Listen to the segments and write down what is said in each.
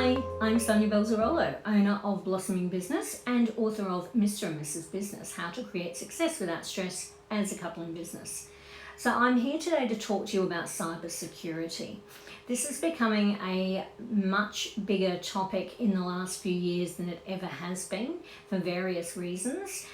Hi, I'm Sonia Belzarolo, owner of Blossoming Business and author of Mr. and Mrs. Business, How to Create Success Without Stress as a Couple in Business. So I'm here today to talk to you about cybersecurity. This is becoming a much bigger topic in the last few years than it ever has been for various reasons.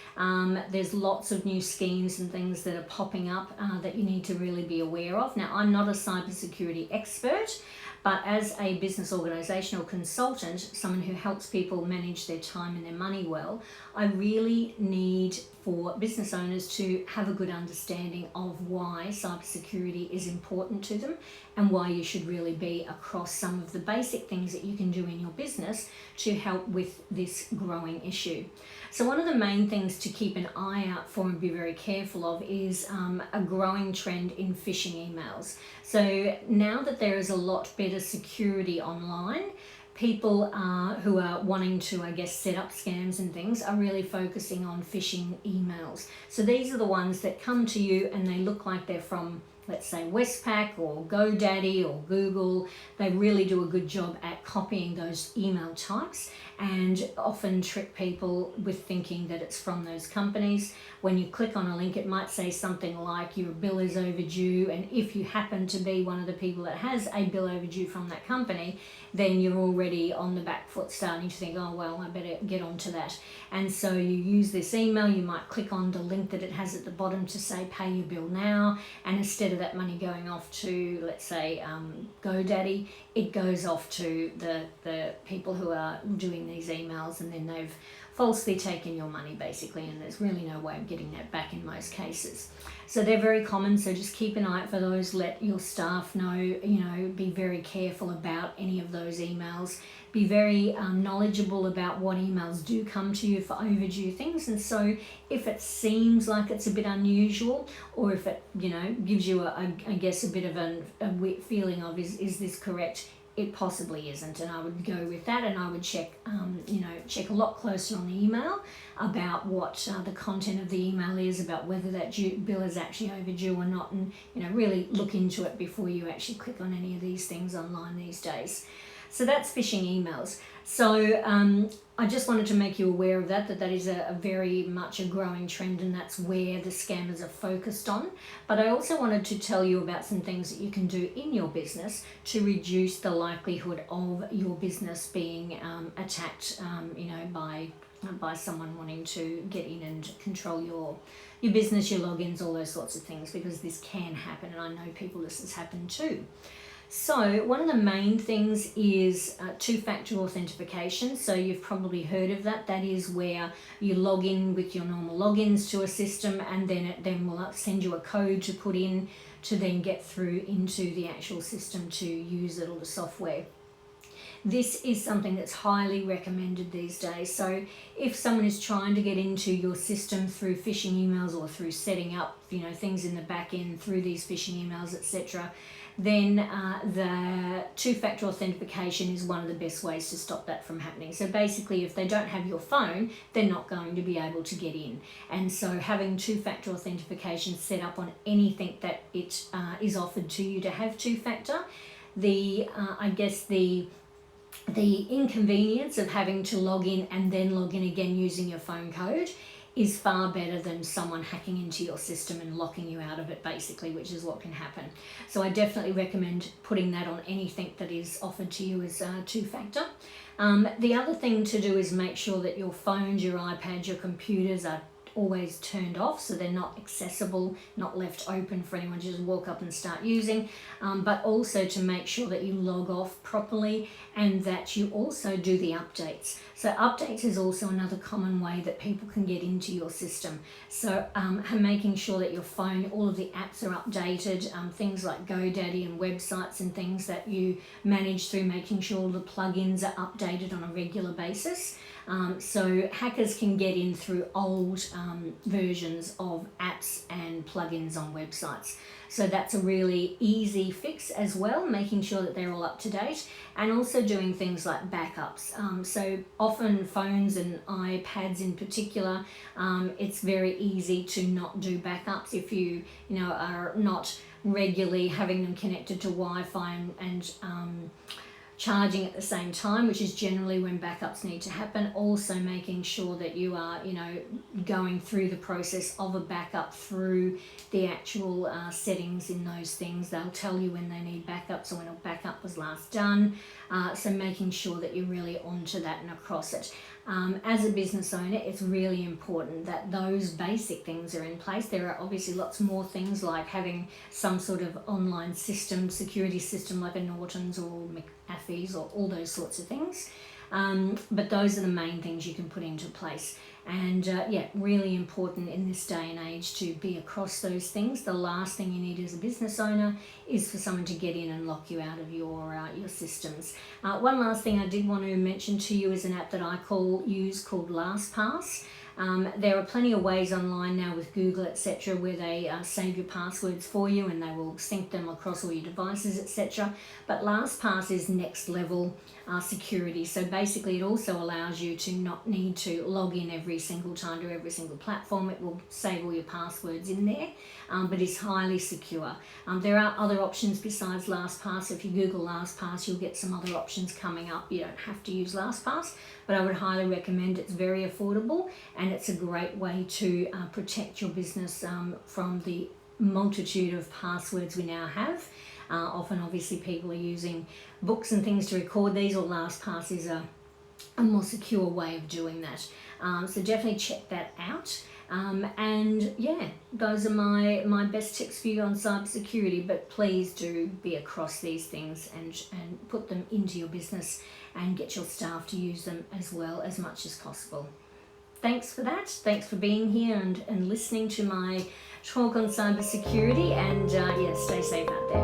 There's lots of new schemes and things that are popping up that you need to really be aware of. Now, I'm not a cybersecurity expert, but as a business organisational consultant, someone who helps people manage their time and their money well, I really need for business owners to have a good understanding of why cybersecurity is important to them and why you should really be across some of the basic things that you can do in your business to help with this growing issue. So one of the main things to keep an eye out for and be very careful of is a growing trend in phishing emails. So now that there is a lot better security online, people who are wanting to, set up scams and things are really focusing on phishing emails. So these are the ones that come to you and they look like they're from, let's say, Westpac or GoDaddy or Google. They really do a good job at copying those email types and often trick people with thinking that it's from those companies. When you click on a link, it might say something like your bill is overdue, and if you happen to be one of the people that has a bill overdue from that company, then you're already on the back foot starting to think, oh well, I better get onto that. And so you use this email, you might click on the link that it has at the bottom to say pay your bill now, and instead of that money going off to, let's say, GoDaddy, it goes off to the people who are doing these emails, and then they've falsely taken your money basically, and there's really no way of getting that back in most cases. So they're very common, so just keep an eye out for those. Let your staff know, be very careful about any of those emails. Be very knowledgeable about what emails do come to you for overdue things, and so if it seems like it's a bit unusual, or if it gives you a bit of a feeling of is this correct, it possibly isn't, and I would go with that, and I would check check a lot closer on the email about what the content of the email is, about whether that bill is actually overdue or not, and really look into it before you actually click on any of these things online these days. So that's phishing emails. So I just wanted to make you aware of that is a very much a growing trend, and that's where the scammers are focused on. But I also wanted to tell you about some things that you can do in your business to reduce the likelihood of your business being attacked, by someone wanting to get in and control your business, your logins, all those sorts of things, because this can happen, and I know people this has happened too. So one of the main things is two-factor authentication. So you've probably heard of that. That is where you log in with your normal logins to a system, and then it will send you a code to put in to then get through into the actual system to use it, or the software. This is something that's highly recommended these days. So if someone is trying to get into your system through phishing emails or through setting up things in the back end through these phishing emails, etc., then the two-factor authentication is one of the best ways to stop that from happening. So basically, if they don't have your phone, they're not going to be able to get in. And so having two-factor authentication set up on anything that it is offered to you to have two-factor, the inconvenience of having to log in and then log in again using your phone code is far better than someone hacking into your system and locking you out of it, basically, which is what can happen. So I definitely recommend putting that on anything that is offered to you as two-factor. The other thing to do is make sure that your phones, your iPads, your computers are always turned off, so they're not accessible, not left open for anyone to just walk up and start using, but also to make sure that you log off properly and that you also do the updates. So updates is also another common way that people can get into your system. So making sure that your phone, all of the apps are updated, things like GoDaddy and websites and things that you manage through, making sure all the plugins are updated on a regular basis. So hackers can get in through old versions of apps and plugins on websites. So that's a really easy fix as well, making sure that they're all up to date, and also doing things like backups. So often phones and iPads in particular, it's very easy to not do backups if you are not regularly having them connected to Wi-Fi and charging at the same time, which is generally when backups need to happen. Also making sure that you are, going through the process of a backup through the actual settings in those things. They'll tell you when they need backups or when a backup was last done. So making sure that you're really onto that and across it. As a business owner, it's really important that those basic things are in place. There are obviously lots more things like having some sort of online system, security system like a Norton's or McAfee's or all those sorts of things. But those are the main things you can put into place. And really important in this day and age to be across those things. The last thing you need as a business owner is for someone to get in and lock you out of your systems. One last thing I did want to mention to you is an app that I use called LastPass. There are plenty of ways online now with Google, etc., where they save your passwords for you and they will sync them across all your devices, etc. But LastPass is next level security. So basically it also allows you to not need to log in every single time to every single platform. It will save all your passwords in there, but it's highly secure. There are other options besides LastPass. If you Google LastPass, you'll get some other options coming up. You don't have to use LastPass, but I would highly recommend. It's very affordable and it's a great way to protect your business from the multitude of passwords we now have. Often obviously people are using books and things to record these, or LastPass is a more secure way of doing that. So definitely check that out. And yeah, those are my best tips for you on cybersecurity, but please do be across these things and put them into your business and get your staff to use them as well as much as possible. Thanks for that. Thanks for being here and listening to my talk on cybersecurity, and stay safe out there.